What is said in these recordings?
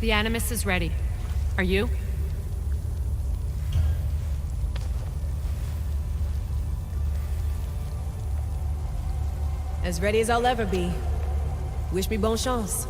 The Animus is ready. Are you? As ready as I'll ever be. Wish me bonne chance.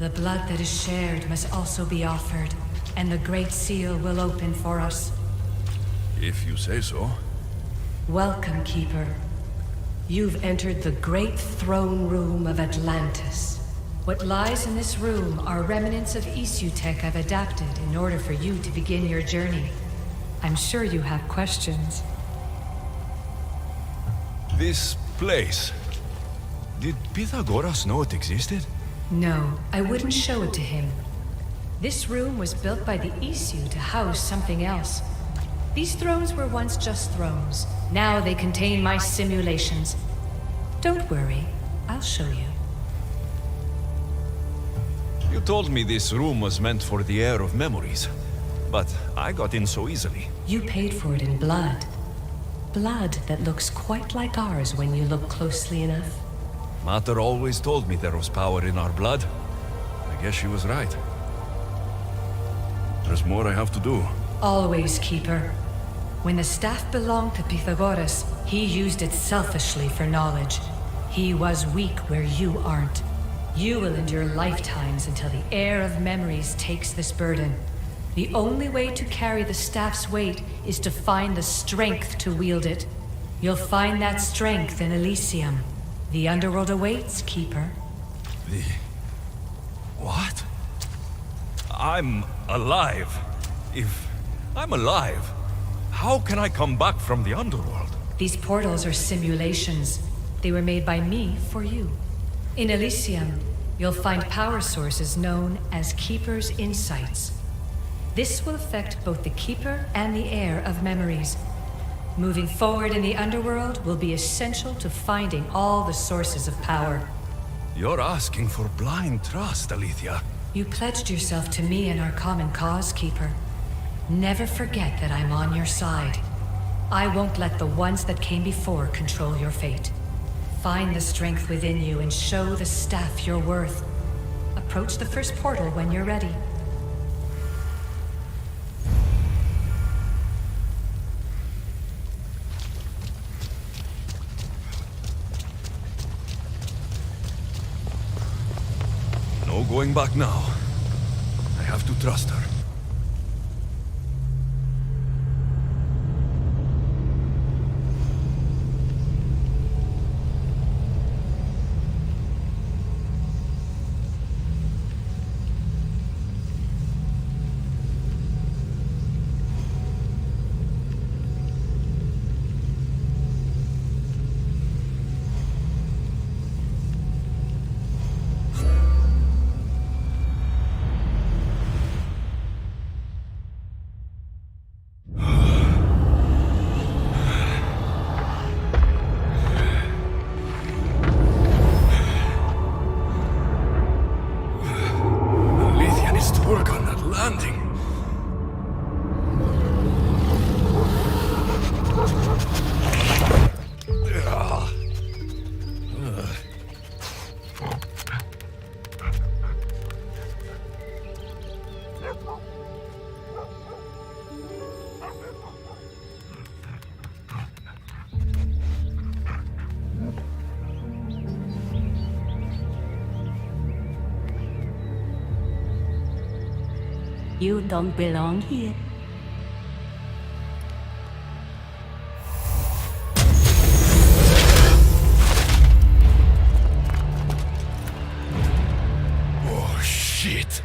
The blood that is shared must also be offered, and the Great Seal will open for us. If you say so. Welcome, Keeper. You've entered the great throne room of Atlantis. What lies in this room are remnants of Isutech I've adapted in order for you to begin your journey. I'm sure you have questions. This place... Did Pythagoras know it existed? No, I wouldn't show it to him. This room was built by the Isu to house something else. These thrones were once just thrones. Now they contain my simulations. Don't worry, I'll show you. You told me this room was meant for the heir of memories, but I got in so easily. You paid for it in blood. Blood that looks quite like ours when you look closely enough. Mater always told me there was power in our blood. I guess she was right. There's more I have to do. Always, Keeper. When the staff belonged to Pythagoras, he used it selfishly for knowledge. He was weak where you aren't. You will endure lifetimes until the heir of memories takes this burden. The only way to carry the staff's weight is to find the strength to wield it. You'll find that strength in Elysium. The underworld awaits, Keeper. What? I'm alive. If I'm alive, how can I come back from the underworld? These portals are simulations. They were made by me for you. In Elysium, you'll find power sources known as Keeper's Insights. This will affect both the Keeper and the heir of memories. Moving forward in the underworld will be essential to finding all the sources of power. You're asking for blind trust, Alethea. You pledged yourself to me and our common cause, Keeper. Never forget that I'm on your side. I won't let the ones that came before control your fate. Find the strength within you and show the staff your worth. Approach the first portal when you're ready. No going back now. I have to trust her. You don't belong here. Oh, shit.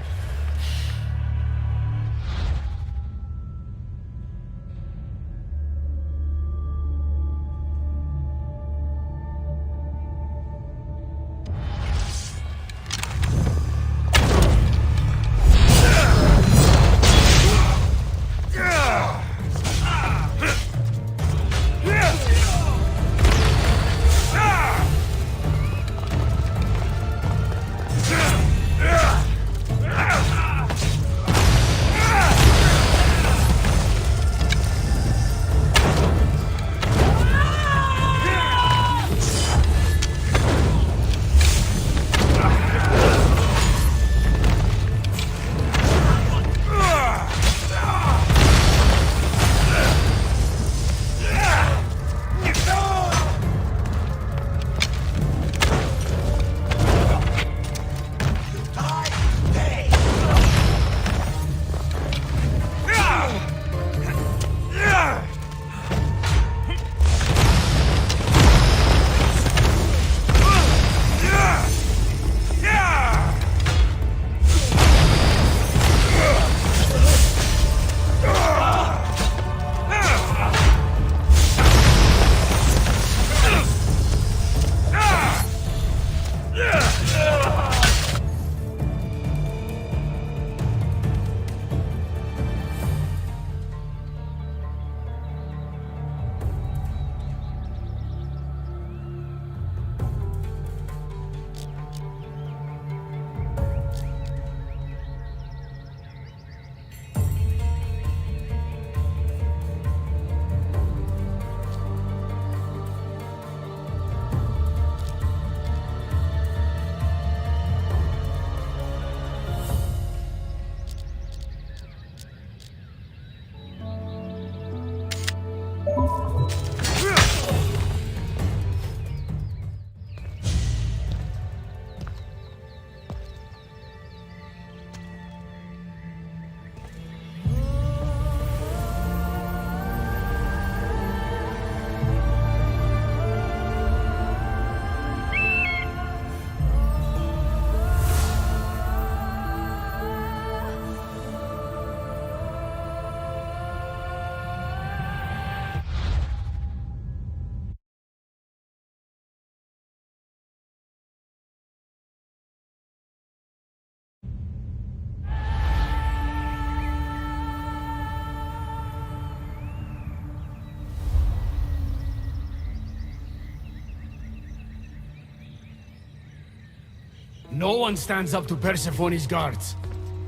No one stands up to Persephone's guards,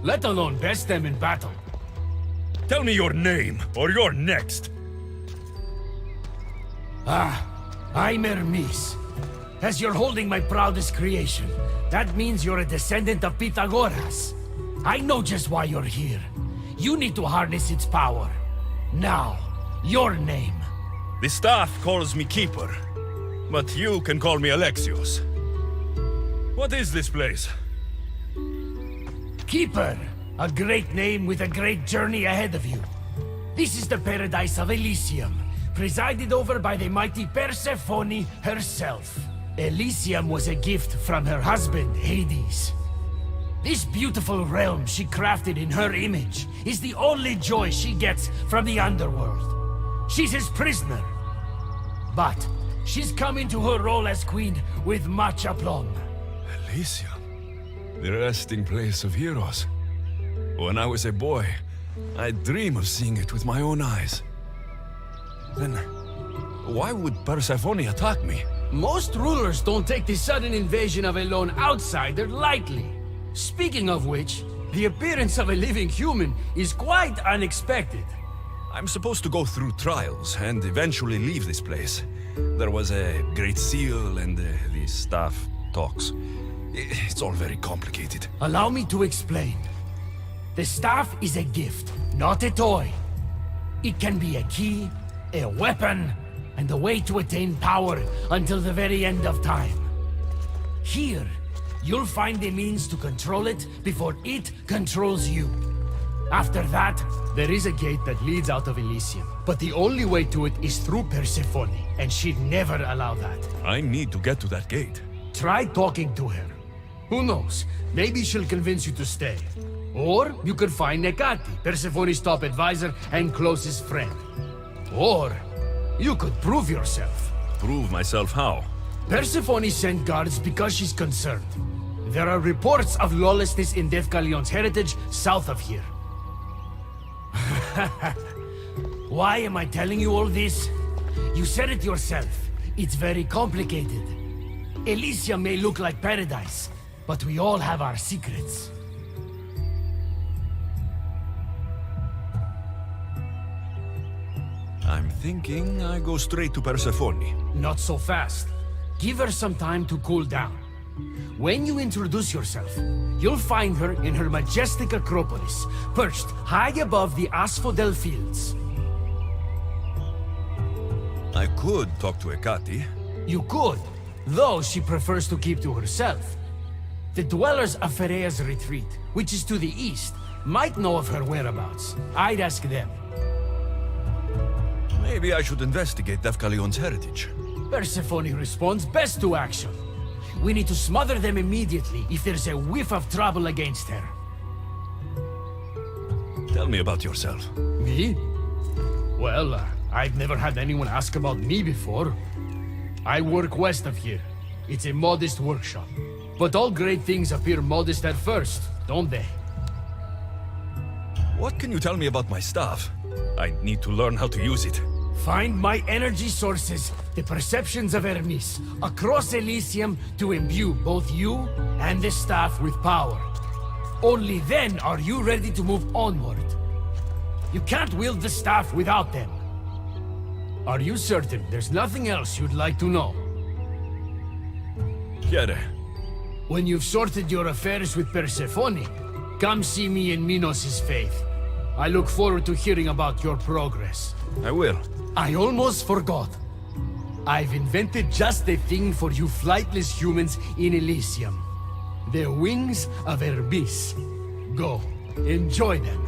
let alone best them in battle. Tell me your name, or you're next. I'm Hermes. As you're holding my proudest creation, that means you're a descendant of Pythagoras. I know just why you're here. You need to harness its power. Now, your name. The staff calls me Keeper, but you can call me Alexios. What is this place? Keeper, a great name with a great journey ahead of you. This is the paradise of Elysium, presided over by the mighty Persephone herself. Elysium was a gift from her husband, Hades. This beautiful realm she crafted in her image is the only joy she gets from the underworld. She's his prisoner. But she's come into her role as queen with much aplomb. Elysium, the resting place of heroes. When I was a boy, I'd dream of seeing it with my own eyes. Then, why would Persephone attack me? Most rulers don't take the sudden invasion of a lone outsider lightly. Speaking of which, the appearance of a living human is quite unexpected. I'm supposed to go through trials and eventually leave this place. There was a great seal and the staff talks. It's all very complicated. Allow me to explain. The staff is a gift, not a toy. It can be a key, a weapon, and a way to attain power until the very end of time. Here, you'll find the means to control it before it controls you. After that, there is a gate that leads out of Elysium. But the only way to it is through Persephone, and she'd never allow that. I need to get to that gate. Try talking to her. Who knows? Maybe she'll convince you to stay. Or you could find Nekati, Persephone's top advisor and closest friend. Or you could prove yourself. Prove myself how? Persephone sent guards because she's concerned. There are reports of lawlessness in Deathcalion's heritage south of here. Why am I telling you all this? You said it yourself. It's very complicated. Elysium may look like paradise, but we all have our secrets. I'm thinking I go straight to Persephone. Not so fast. Give her some time to cool down. When you introduce yourself, you'll find her in her majestic acropolis, perched high above the asphodel fields. I could talk to Ekati. You could, though she prefers to keep to herself. The dwellers of Pherea's retreat, which is to the east, might know of her whereabouts. I'd ask them. Maybe I should investigate Deathcalion's heritage. Persephone responds best to action. We need to smother them immediately if there's a whiff of trouble against her. Tell me about yourself. Me? Well, I've never had anyone ask about me before. I work west of here. It's a modest workshop. But all great things appear modest at first, don't they? What can you tell me about my staff? I need to learn how to use it. Find my energy sources, the perceptions of Hermes, across Elysium to imbue both you and the staff with power. Only then are you ready to move onward. You can't wield the staff without them. Are you certain there's nothing else you'd like to know? Chiede. When you've sorted your affairs with Persephone, come see me in Minos' faith. I look forward to hearing about your progress. I will. I almost forgot. I've invented just the thing for you flightless humans in Elysium. The wings of Hermes. Go, enjoy them.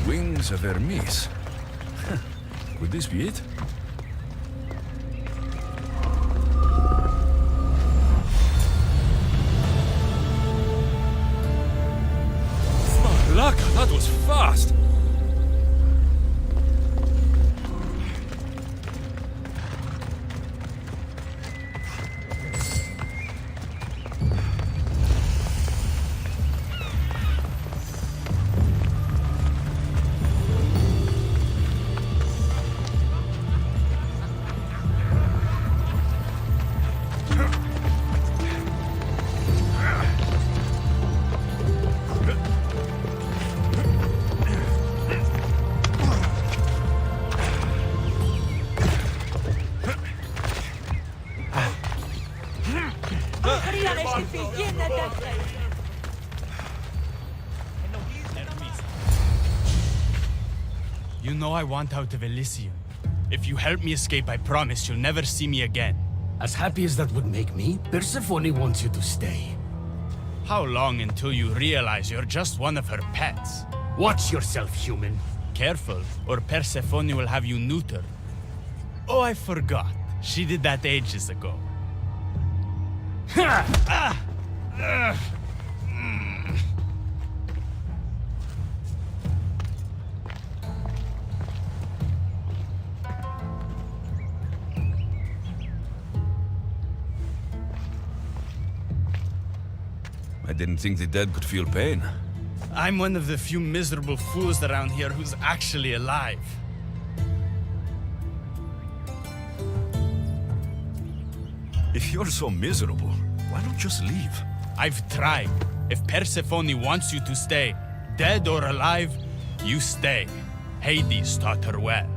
Wings of Hermes. Could this be it? Laka, that was fast! You know I want out of Elysium. If you help me escape, I promise you'll never see me again. As happy as that would make me, Persephone wants you to stay. How long until you realize you're just one of her pets? Watch yourself, human. Careful, or Persephone will have you neutered. Oh, I forgot. She did that ages ago. I didn't think the dead could feel pain. I'm one of the few miserable fools around here who's actually alive. If you're so miserable, why don't you just leave? I've tried. If Persephone wants you to stay, dead or alive, you stay. Hades taught her well.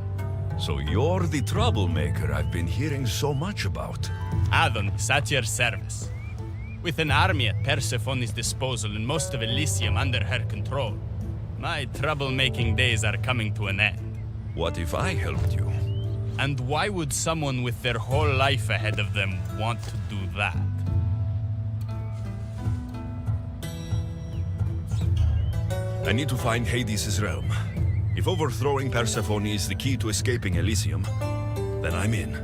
So you're the troublemaker I've been hearing so much about. Adonis, at your service. With an army at Persephone's disposal and most of Elysium under her control, my troublemaking days are coming to an end. What if I helped you? And why would someone with their whole life ahead of them want to do that? I need to find Hades' realm. If overthrowing Persephone is the key to escaping Elysium, then I'm in.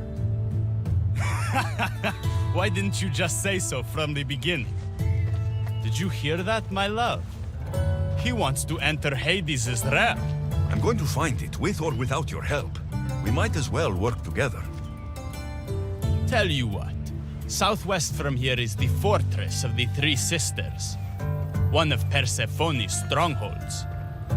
Why didn't you just say so from the beginning? Did you hear that, my love? He wants to enter Hades' realm. I'm going to find it, with or without your help. We might as well work together. Tell you what, southwest from here is the fortress of the Three Sisters, one of Persephone's strongholds.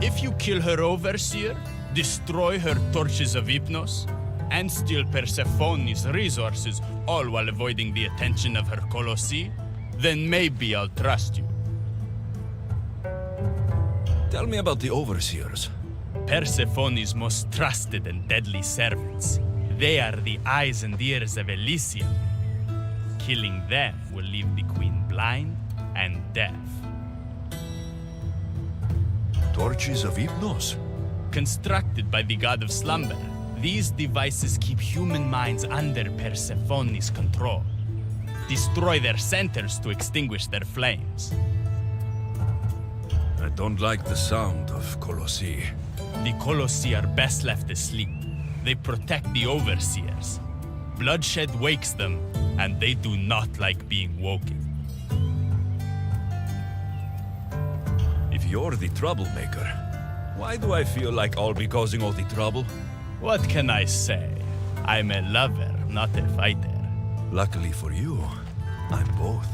If you kill her overseer, destroy her torches of Hypnos, and steal Persephone's resources, all while avoiding the attention of her Colossi, then maybe I'll trust you. Tell me about the overseers. Persephone's most trusted and deadly servants. They are the eyes and ears of Elysium. Killing them will leave the queen blind and deaf. Torches of Hypnos? Constructed by the god of slumber, these devices keep human minds under Persephone's control. Destroy their centers to extinguish their flames. I don't like the sound of Colossi. The Colossi are best left asleep. They protect the overseers. Bloodshed wakes them, and they do not like being woken. If you're the troublemaker, why do I feel like I'll be causing all the trouble? What can I say? I'm a lover, not a fighter. Luckily for you, I'm both.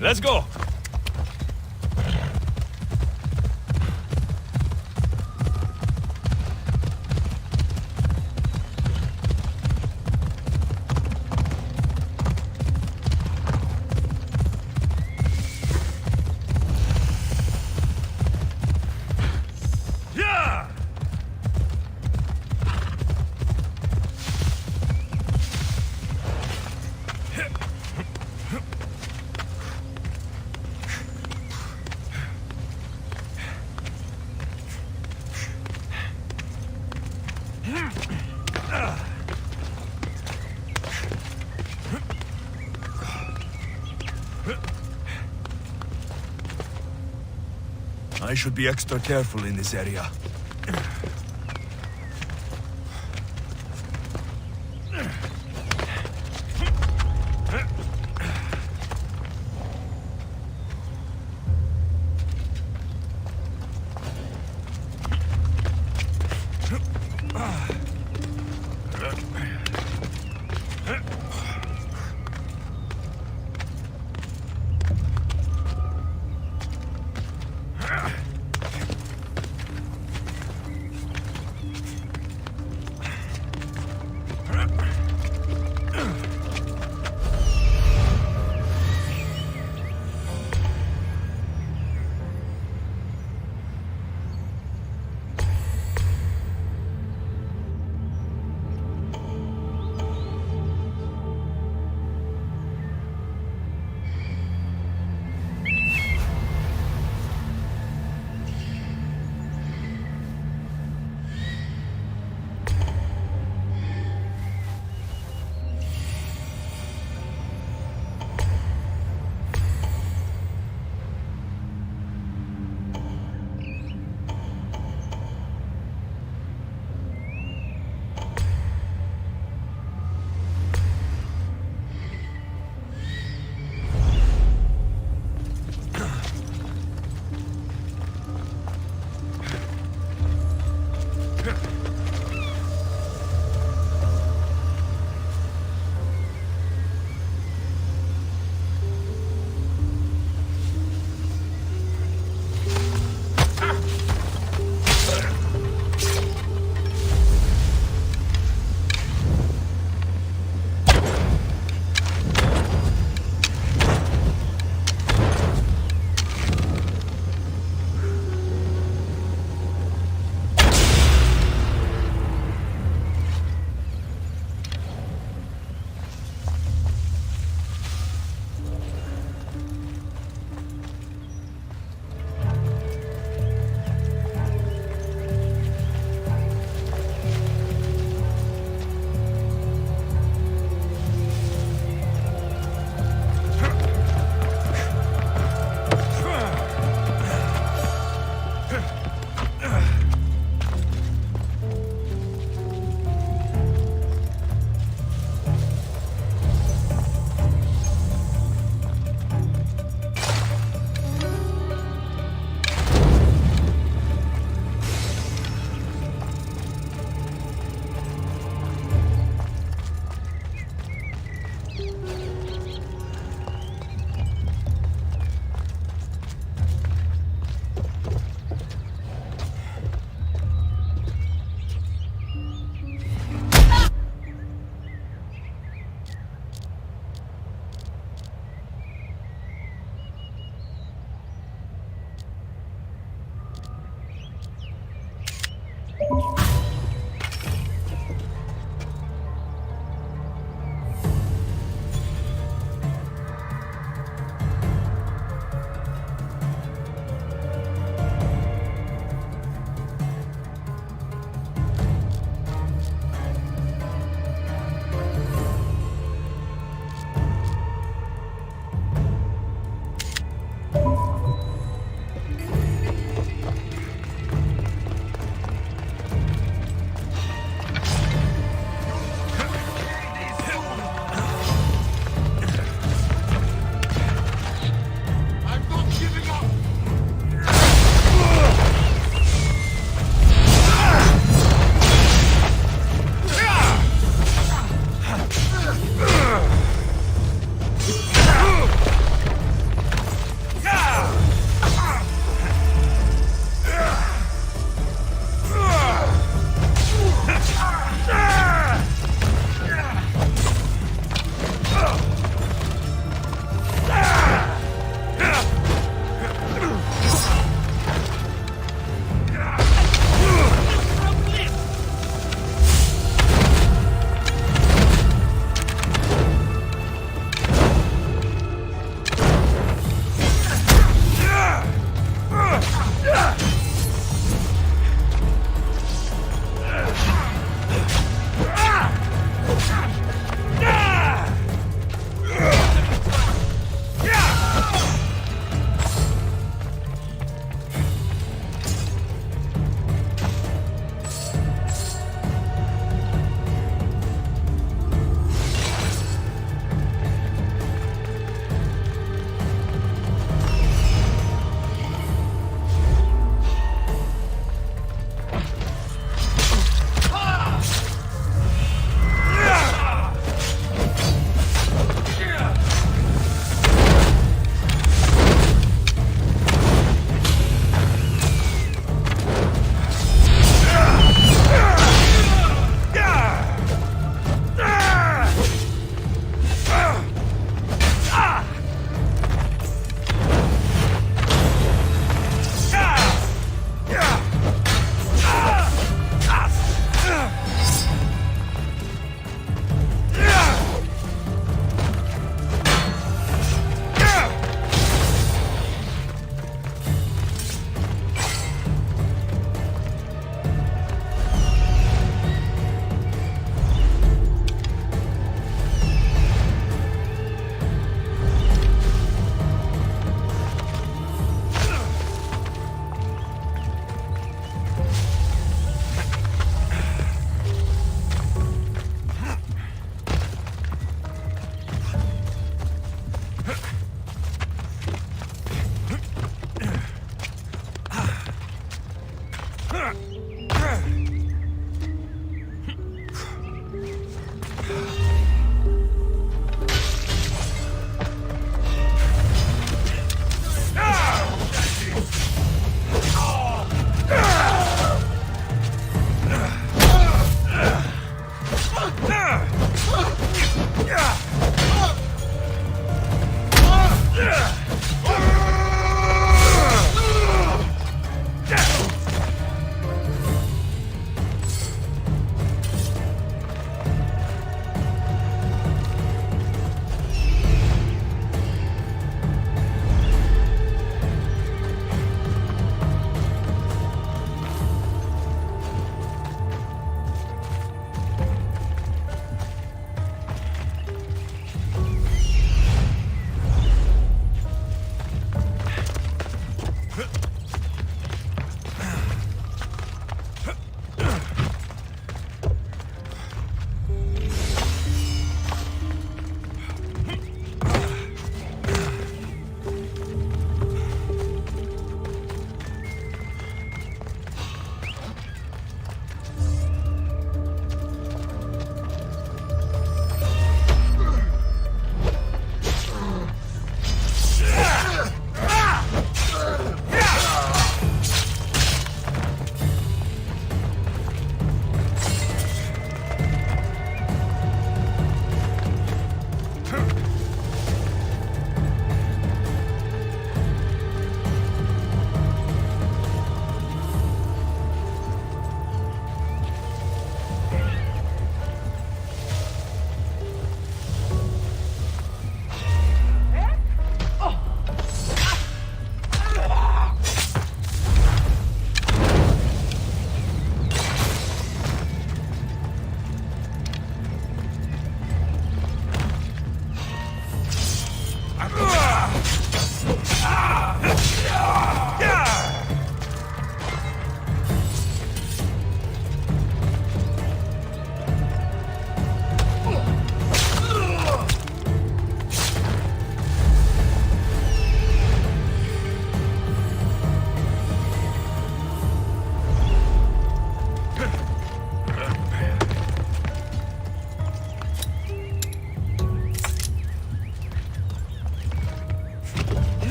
Let's go! Yeah! I should be extra careful in this area.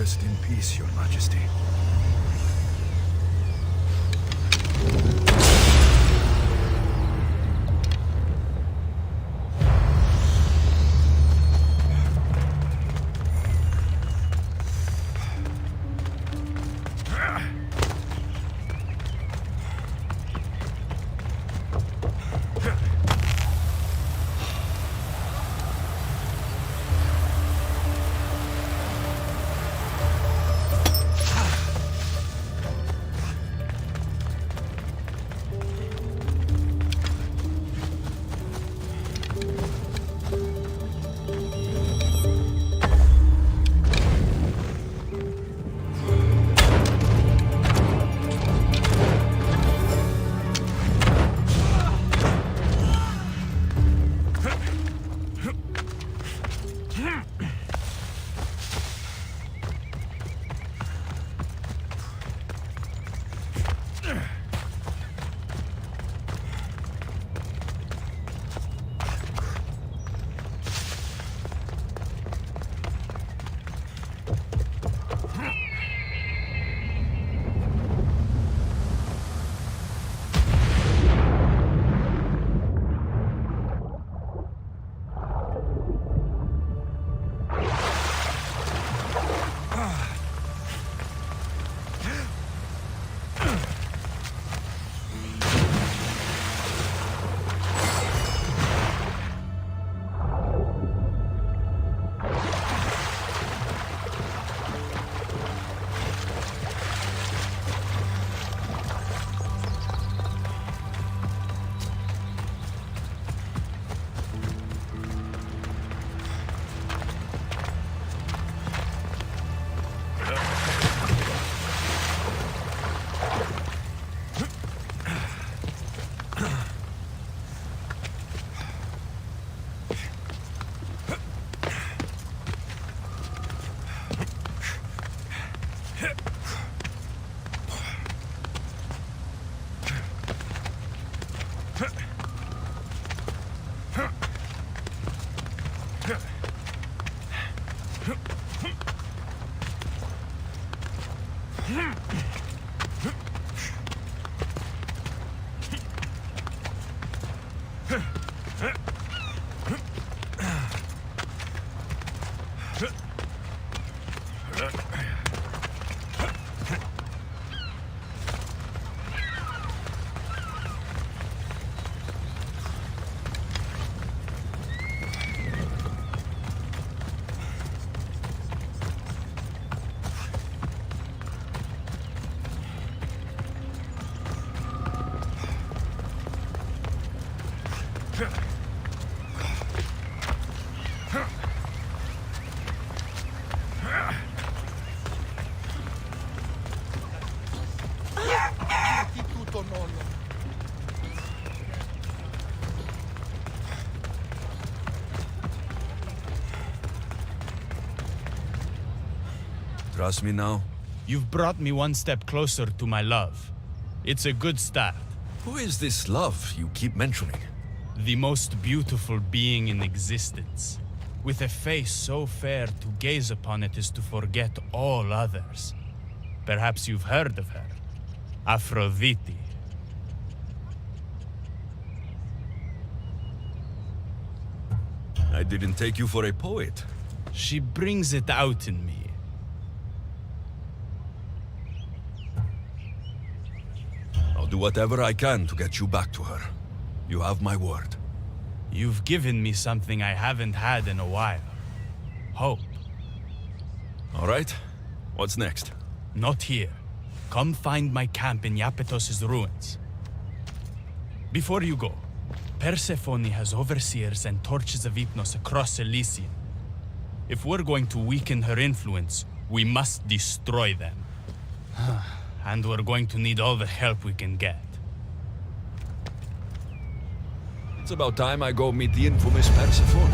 Rest in peace, Your Majesty. Trust me now? You've brought me one step closer to my love. It's a good start. Who is this love you keep mentioning? The most beautiful being in existence. With a face so fair, to gaze upon it is to forget all others. Perhaps you've heard of her. Aphrodite. I didn't take you for a poet. She brings it out in me. I'll do whatever I can to get you back to her. You have my word. You've given me something I haven't had in a while. Hope. All right. What's next? Not here. Come find my camp in Iapetos' ruins. Before you go, Persephone has overseers and torches of Hypnos across Elysium. If we're going to weaken her influence, we must destroy them. And we're going to need all the help we can get. It's about time I go meet the infamous Persephone.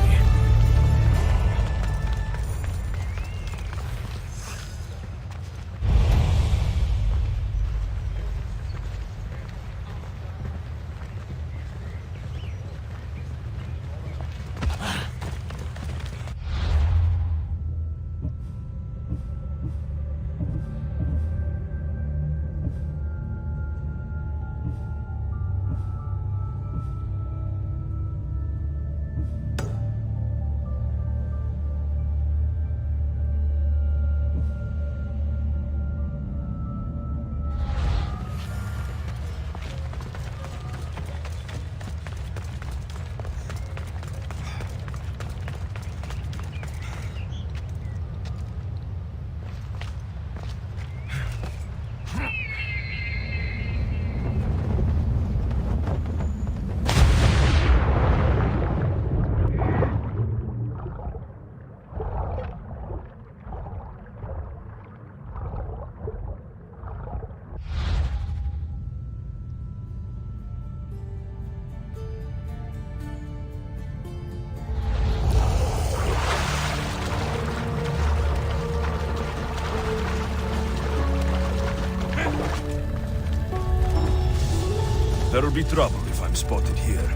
There'll be trouble if I'm spotted here.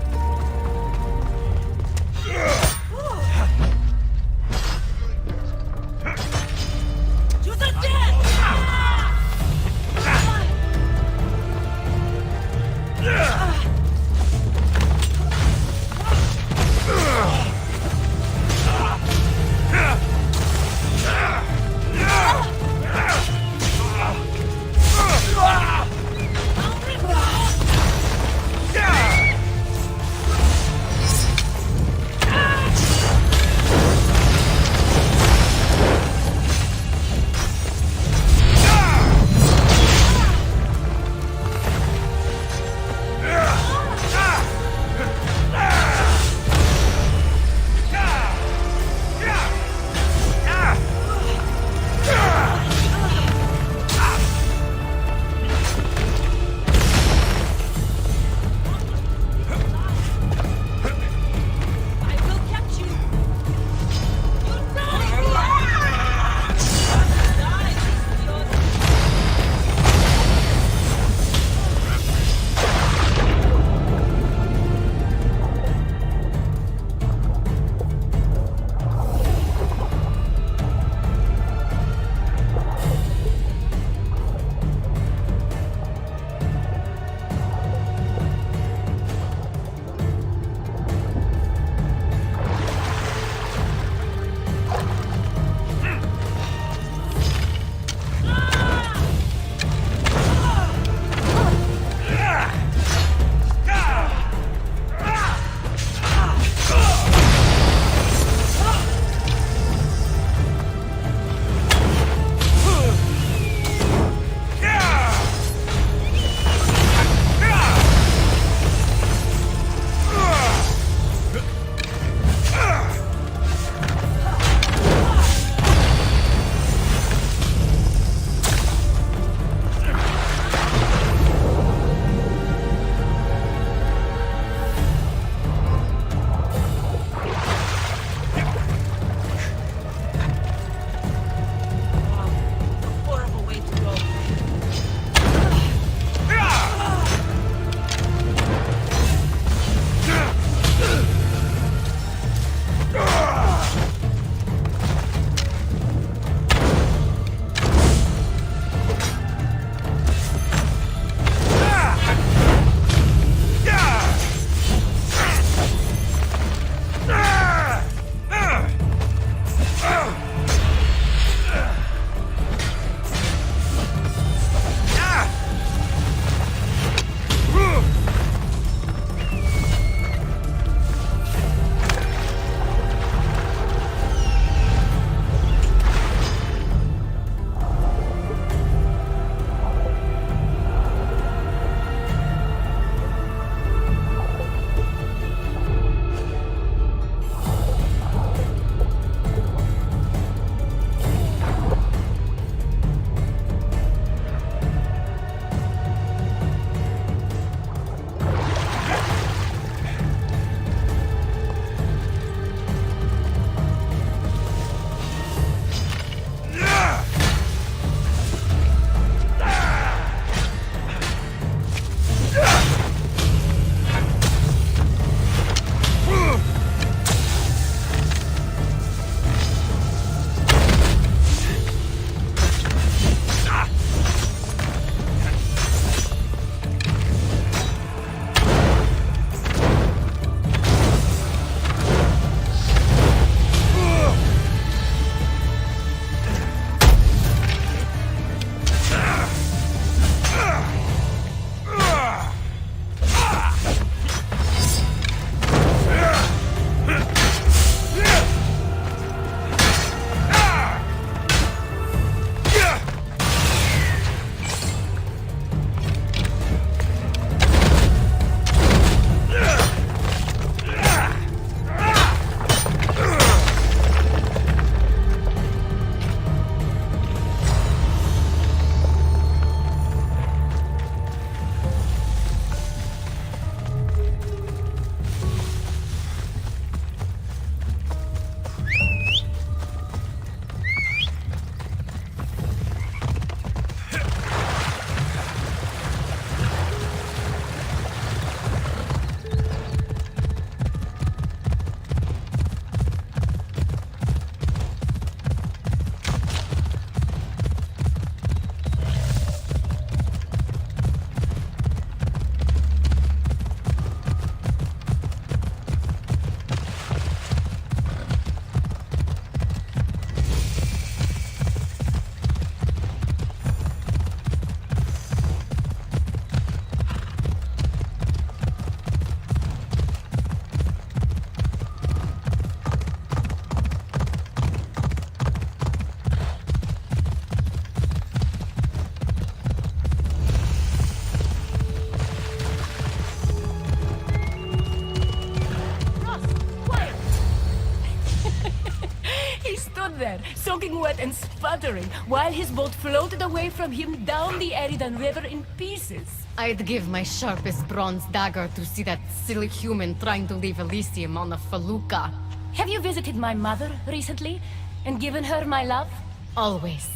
stood there, soaking wet and sputtering, while his boat floated away from him down the Eridan River in pieces. I'd give my sharpest bronze dagger to see that silly human trying to leave Elysium on a felucca. Have you visited my mother recently, and given her my love? Always.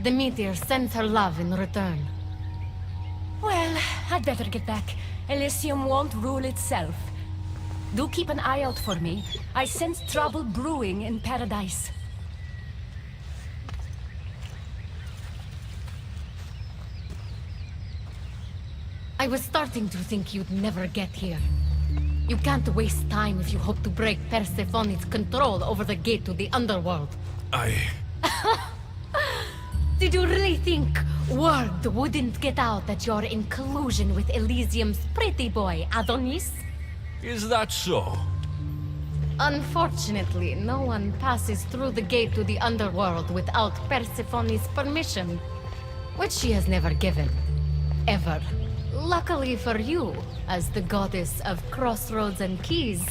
The meteor sends her love in return. Well, I'd better get back. Elysium won't rule itself. Do keep an eye out for me. I sense trouble brewing in Paradise. I was starting to think you'd never get here. You can't waste time if you hope to break Persephone's control over the gate to the underworld. Did you really think word wouldn't get out that you're in collusion with Elysium's pretty boy, Adonis? Is that so? Unfortunately, no one passes through the gate to the underworld without Persephone's permission, which she has never given. Ever. Luckily for you, as the goddess of crossroads and keys,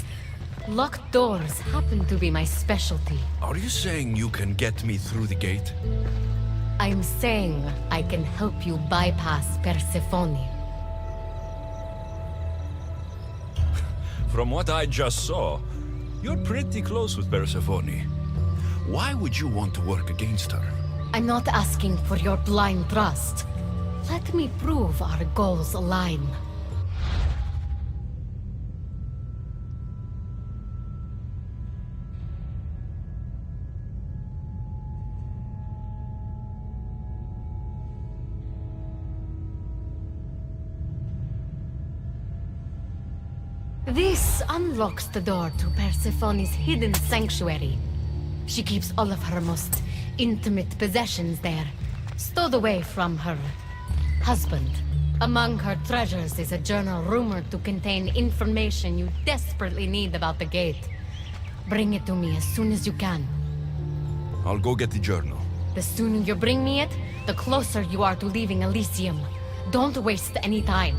locked doors happen to be my specialty. Are you saying you can get me through the gate? I'm saying I can help you bypass Persephone. From what I just saw, you're pretty close with Persephone. Why would you want to work against her? I'm not asking for your blind trust. Let me prove our goals align. This unlocks the door to Persephone's hidden sanctuary. She keeps all of her most intimate possessions there, stowed away from her husband. Among her treasures is a journal rumored to contain information you desperately need about the gate. Bring it to me as soon as you can. I'll go get the journal. The sooner you bring me it, the closer you are to leaving Elysium. Don't waste any time.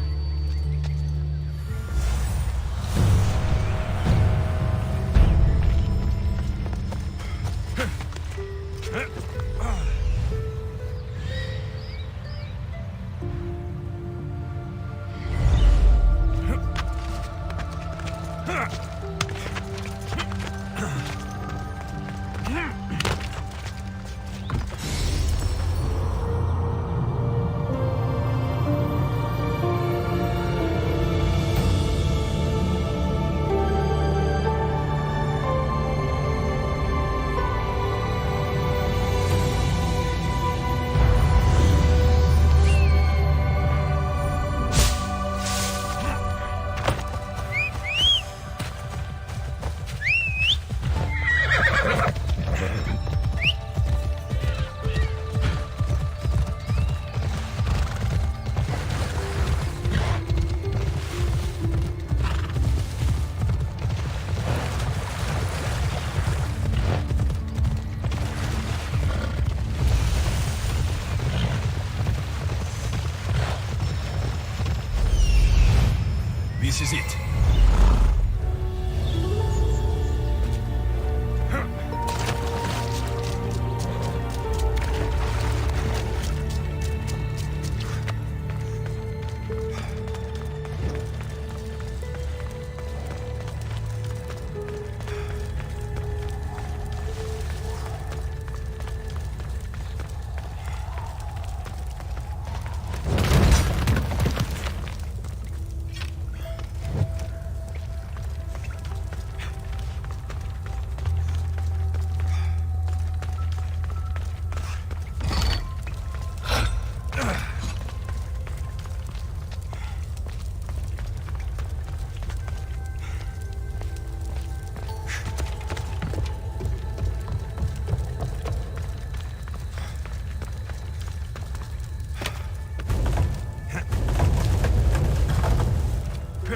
This is it.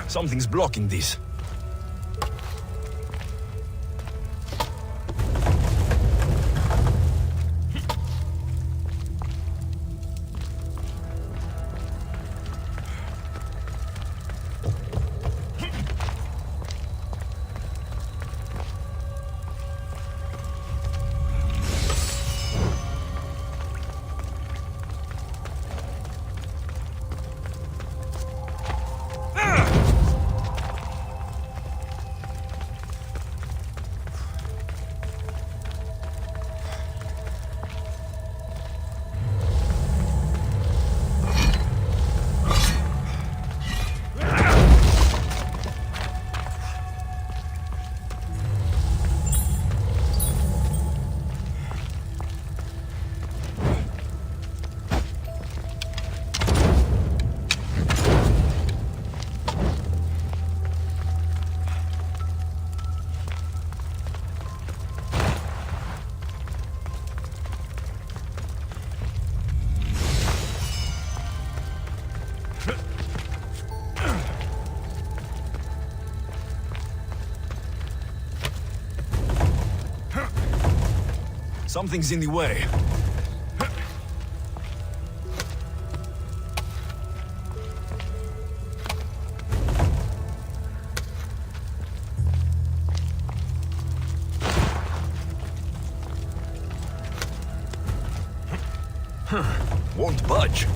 Something's blocking this. Something's in the way. Won't budge.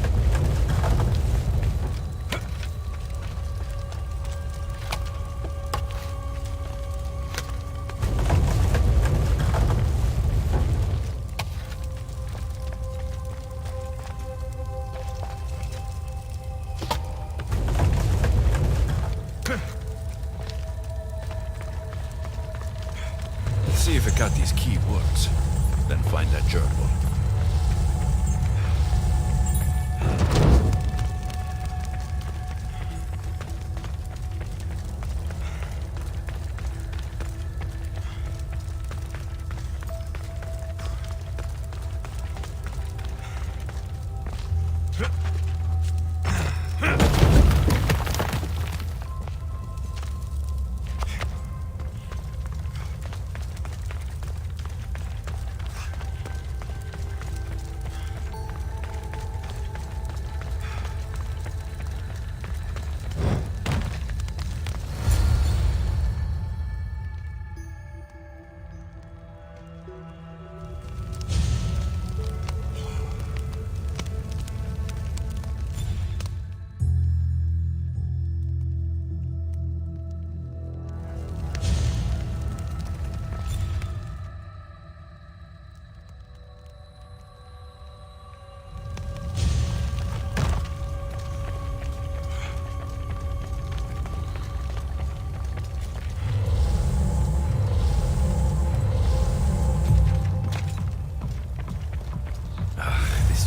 See if Akati's key works. Then find that journal.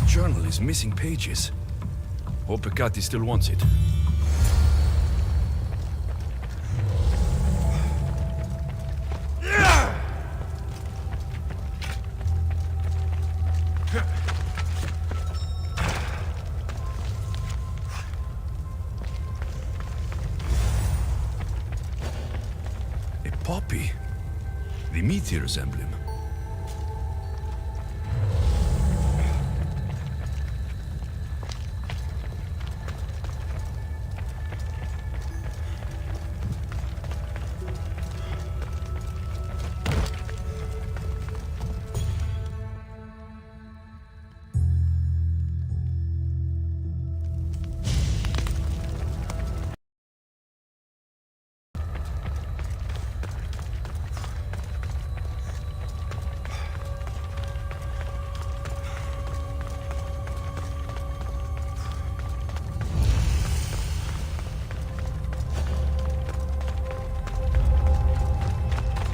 Journal is missing pages. Hope Akati still wants it. A poppy. The meteor's emblem.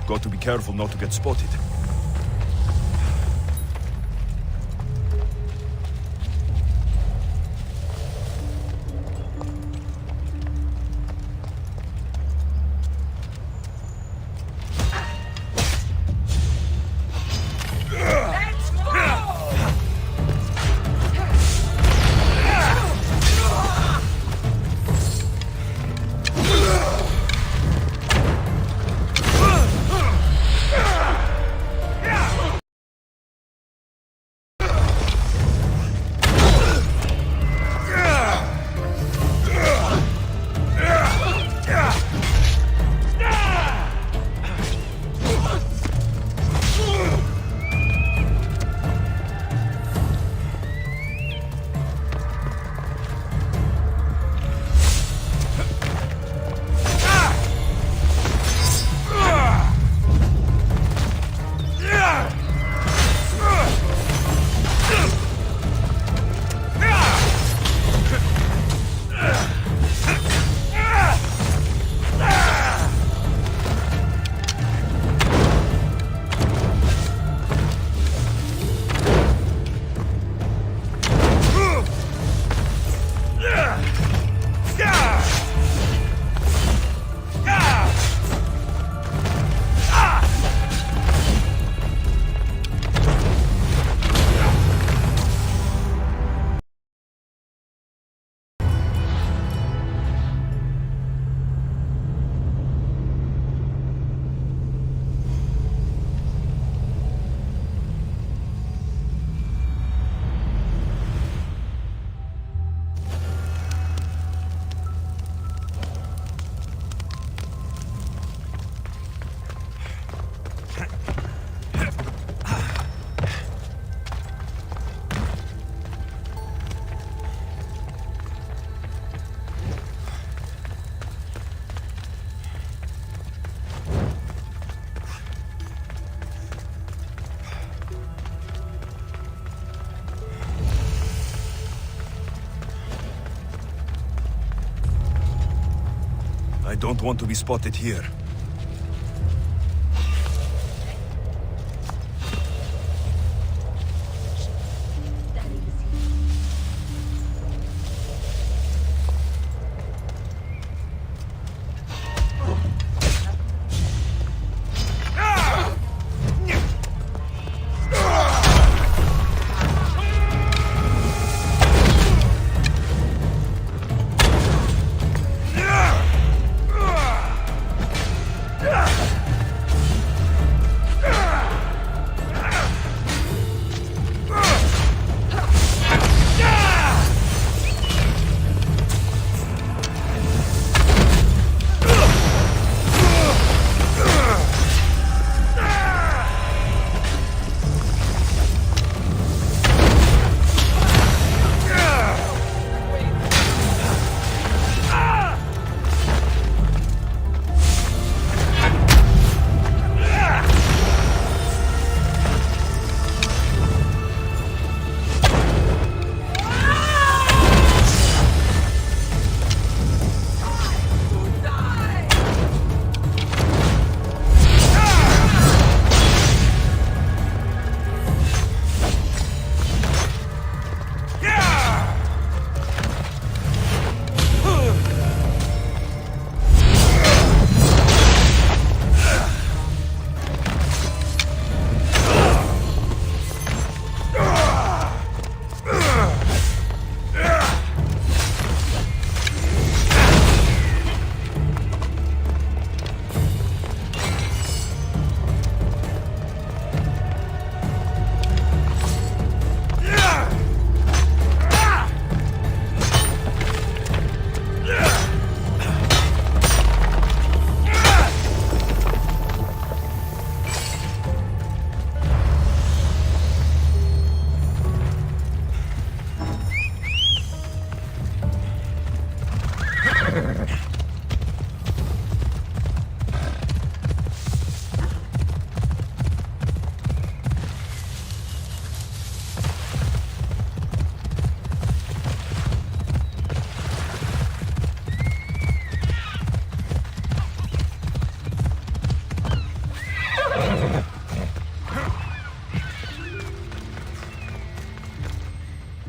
Got to be careful not to get spotted. don't want to be spotted here.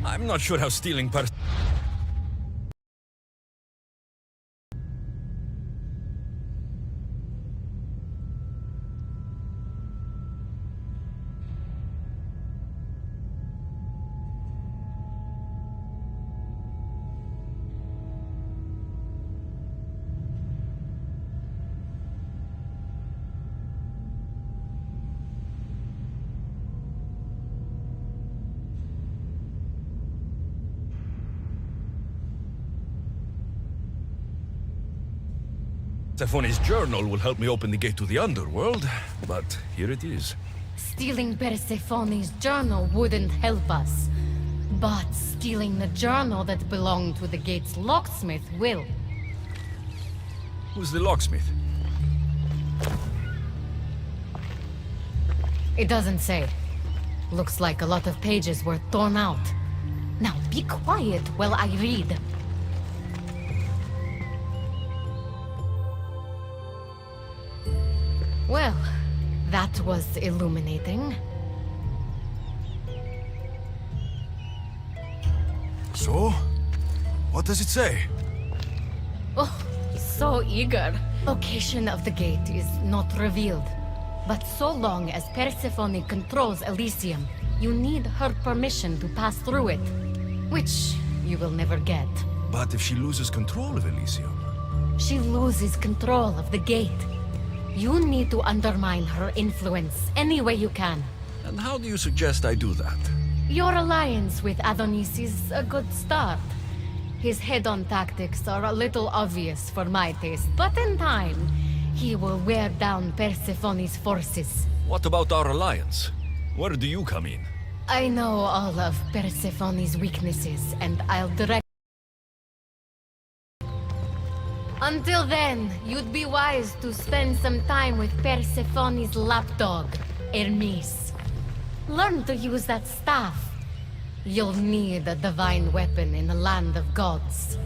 I'm not sure how stealing Persephone's journal will help me open the gate to the underworld, but here it is. Stealing Persephone's journal wouldn't help us. But stealing the journal that belonged to the gate's locksmith will. Who's the locksmith? It doesn't say. Looks like a lot of pages were torn out. Now be quiet while I read. Well, that was illuminating. So? What does it say? Oh, so eager. Location of the gate is not revealed. But so long as Persephone controls Elysium, you need her permission to pass through it. Which you will never get. But if she loses control of Elysium? She loses control of the gate. You need to undermine her influence any way you can. And how do you suggest I do that? Your alliance with Adonis is a good start. His head-on tactics are a little obvious for my taste, but in time, he will wear down Persephone's forces. What about our alliance? Where do you come in? I know all of Persephone's weaknesses, and I'll direct... Until then, you'd be wise to spend some time with Persephone's lapdog, Hermes. Learn to use that staff. You'll need a divine weapon in the land of gods.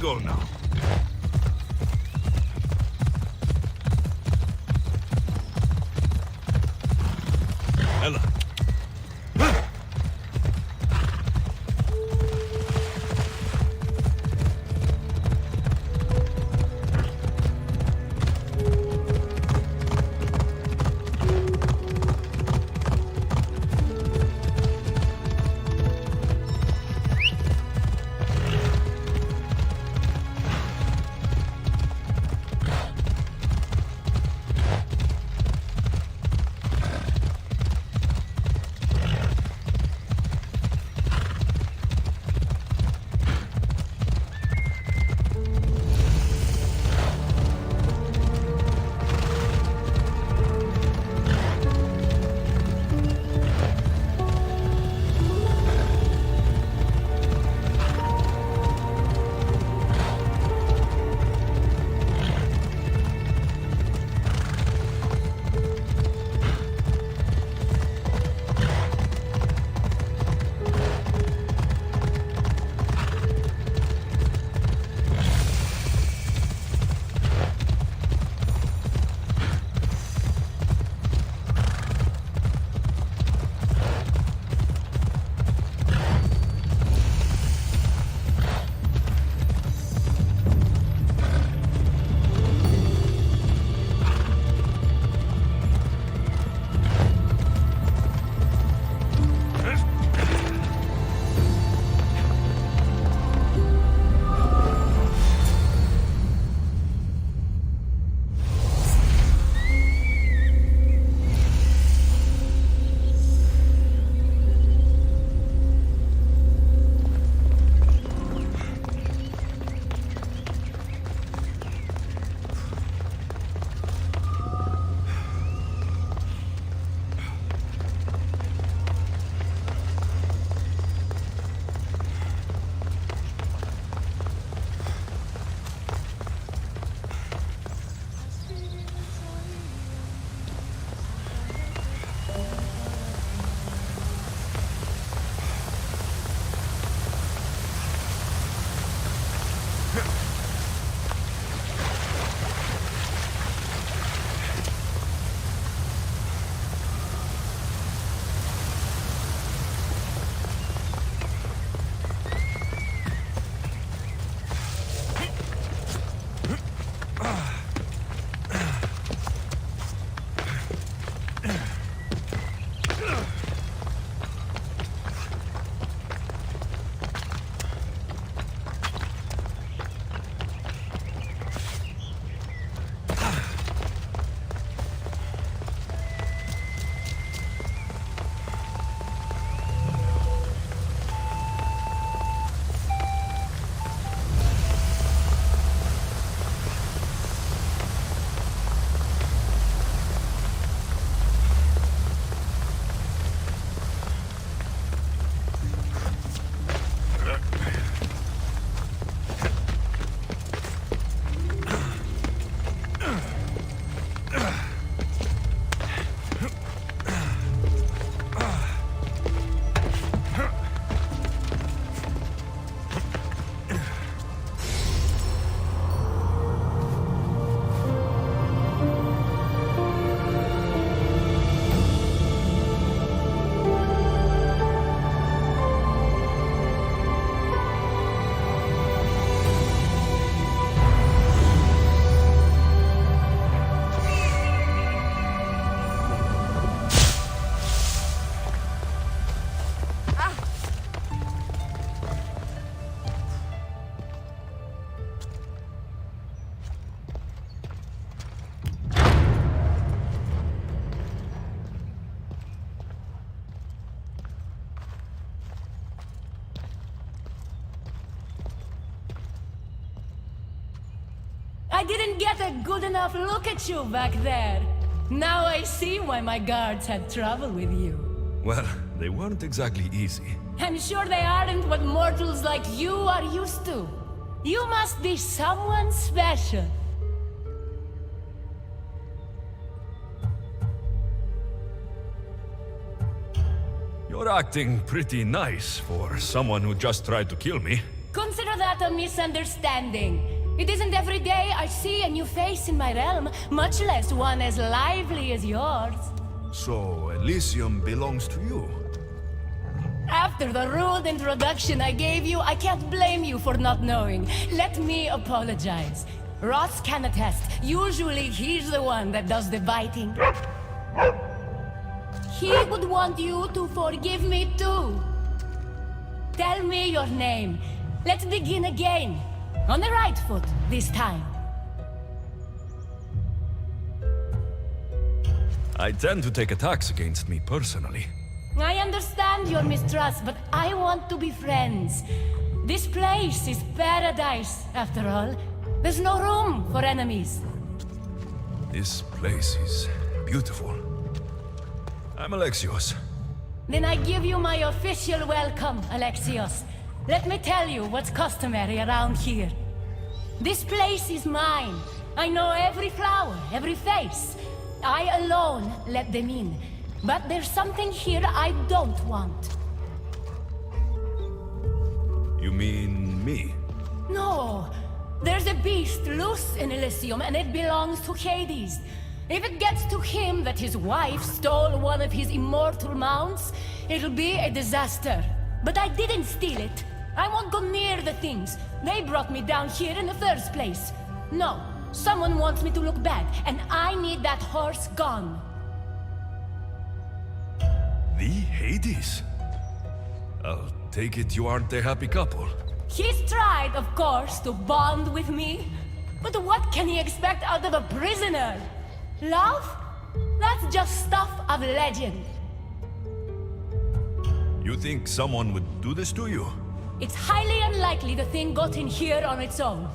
go now. Ella. I didn't get a good enough look at you back there. Now I see why my guards had trouble with you. Well, they weren't exactly easy. I'm sure they aren't what mortals like you are used to. You must be someone special. You're acting pretty nice for someone who just tried to kill me. Consider that a misunderstanding. It isn't every day I see a new face in my realm, much less one as lively as yours. So, Elysium belongs to you? After the rude introduction I gave you, I can't blame you for not knowing. Let me apologize. Ross can attest. Usually he's the one that does the biting. He would want you to forgive me too. Tell me your name. Let's begin again. On the right foot this time. I tend to take attacks against me personally. I understand your mistrust, but I want to be friends. This place is paradise, after all. There's no room for enemies. This place is beautiful. I'm Alexios. Then I give you my official welcome, Alexios. Let me tell you what's customary around here. This place is mine. I know every flower, every face. I alone let them in. But there's something here I don't want. You mean me? No. There's a beast loose in Elysium and it belongs to Hades. If it gets to him that his wife stole one of his immortal mounts, it'll be a disaster. But I didn't steal it. I won't go near the things. They brought me down here in the first place. No, someone wants me to look bad, and I need that horse gone. The Hades? I'll take it you aren't a happy couple. He's tried, of course, to bond with me. But what can he expect out of a prisoner? Love? That's just stuff of legend. You think someone would do this to you? It's highly unlikely the thing got in here on its own.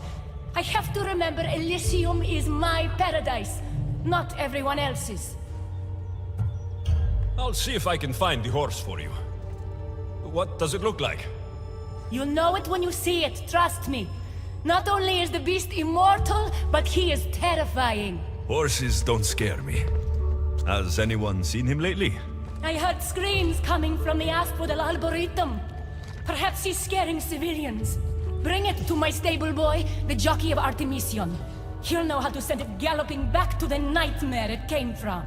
I have to remember Elysium is my paradise, not everyone else's. I'll see if I can find the horse for you. What does it look like? You'll know it when you see it, trust me. Not only is the beast immortal, but he is terrifying. Horses don't scare me. Has anyone seen him lately? I heard screams coming from the Asphodel Arboretum. Perhaps he's scaring civilians. Bring it to my stable boy, the jockey of Artemision. He'll know how to send it galloping back to the nightmare it came from.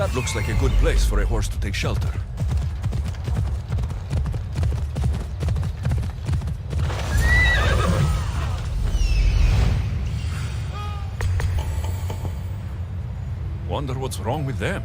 That looks like a good place for a horse to take shelter. Wonder what's wrong with them.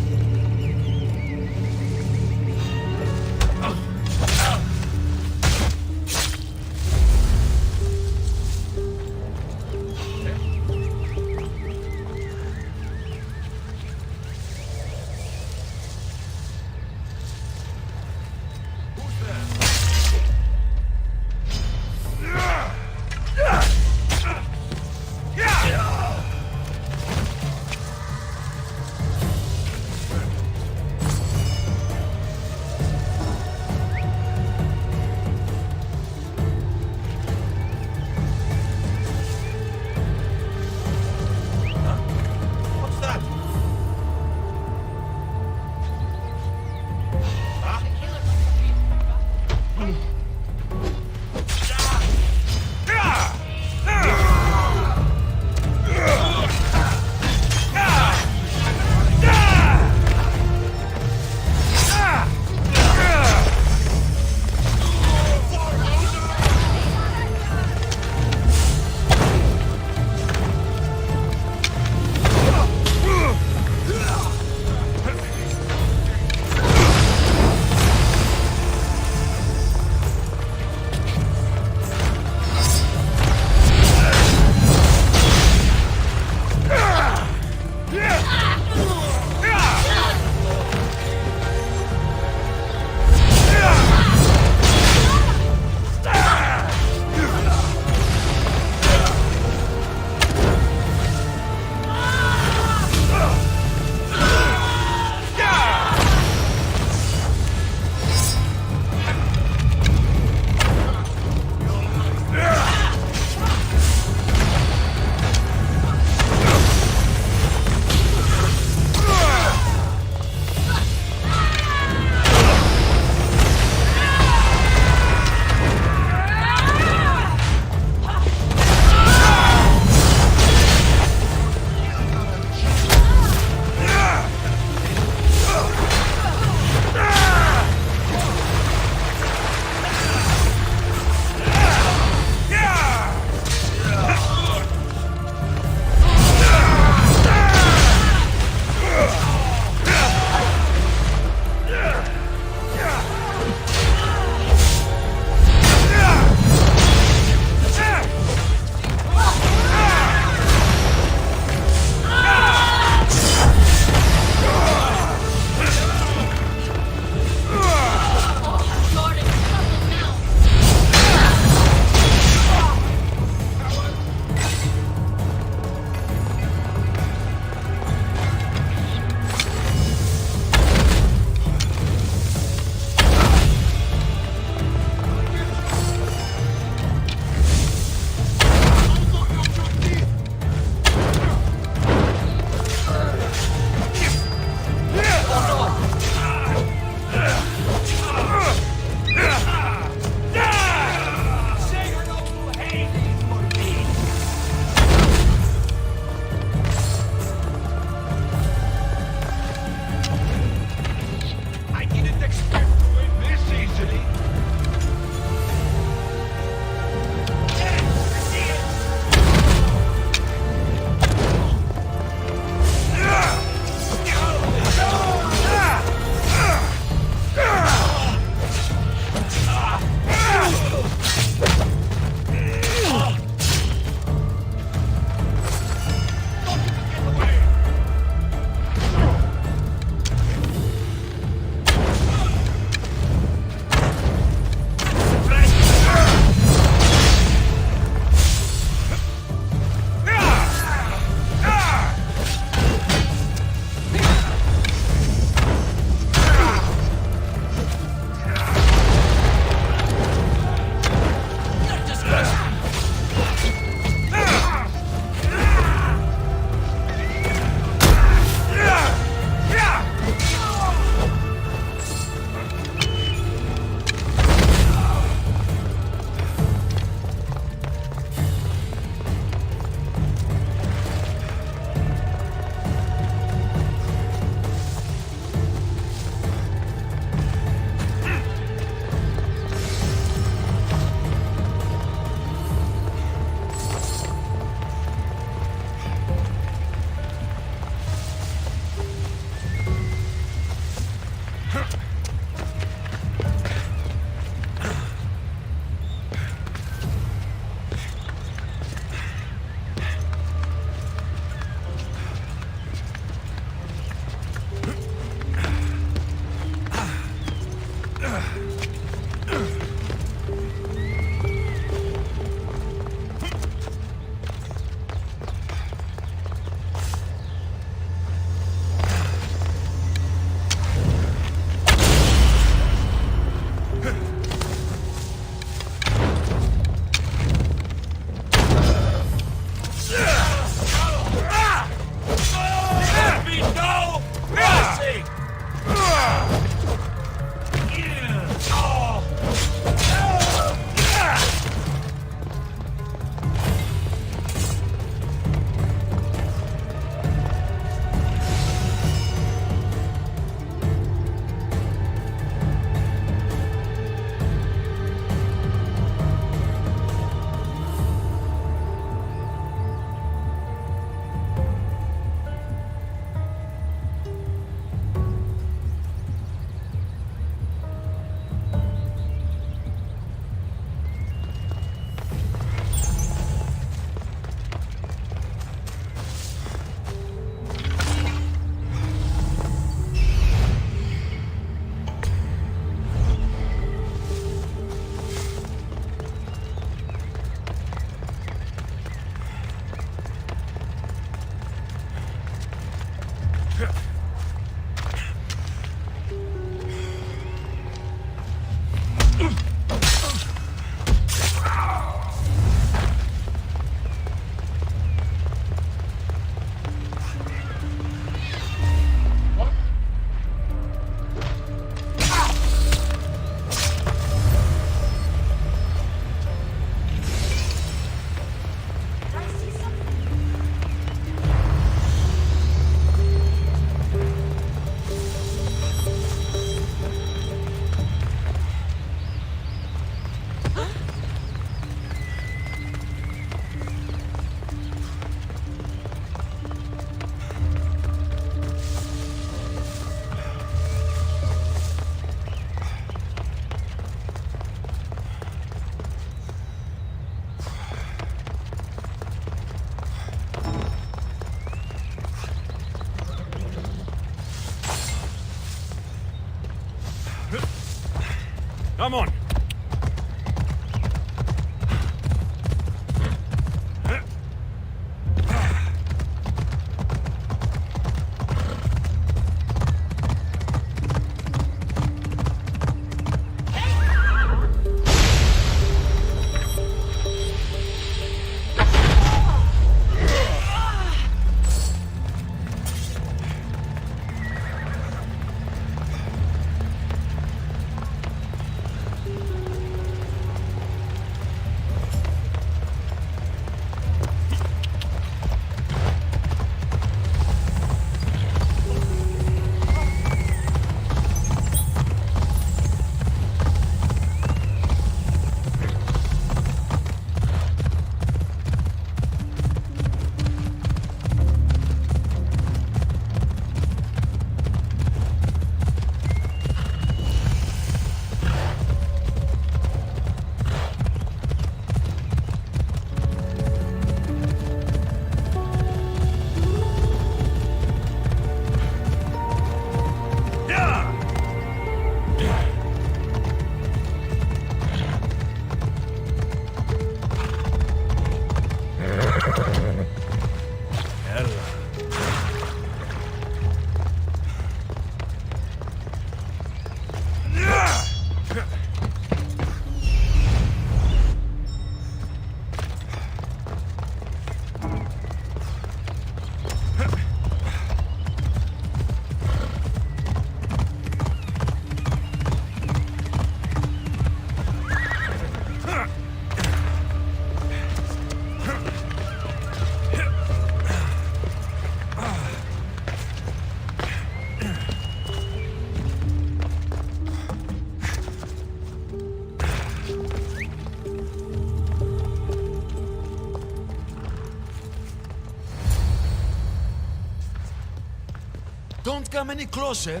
Don't come any closer.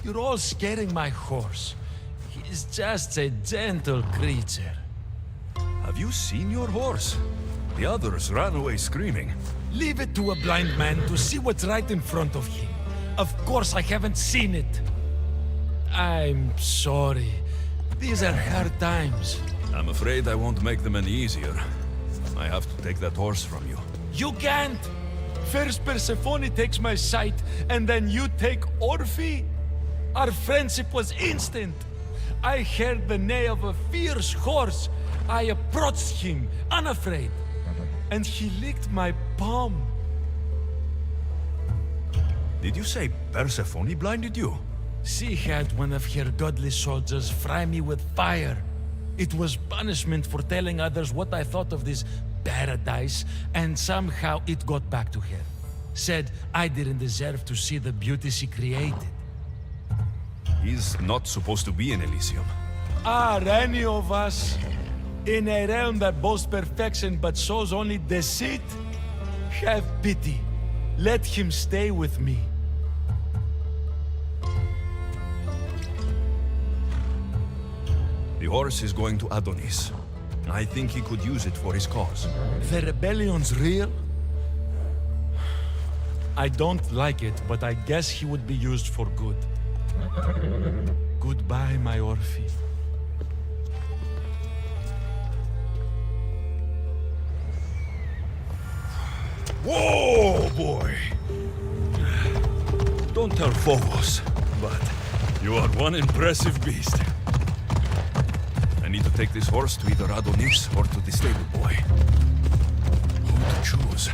You're all scaring my horse. He's just a gentle creature. Have you seen your horse? The others ran away screaming. Leave it to a blind man to see what's right in front of him. Of course I haven't seen it. I'm sorry. These are hard times. I'm afraid I won't make them any easier. I have to take that horse from you. You can't! First Persephone takes my sight, and then you take Orphe? Our friendship was instant. I heard the neigh of a fierce horse. I approached him, unafraid. And he licked my palm. Did you say Persephone blinded you? She had one of her godly soldiers fry me with fire. It was punishment for telling others what I thought of this paradise, and somehow it got back to her. Said I didn't deserve to see the beauty she created. He's not supposed to be in Elysium. Are any of us in a realm that boasts perfection but shows only deceit? Have pity. Let him stay with me. The horse is going to Adonis. I think he could use it for his cause. The rebellion's real? I don't like it, but I guess he would be used for good. Goodbye, my Orphe. Whoa, boy! Don't tell Phobos, but you are one impressive beast. I need to take this horse to either Adonis or to the stable boy. Who to choose?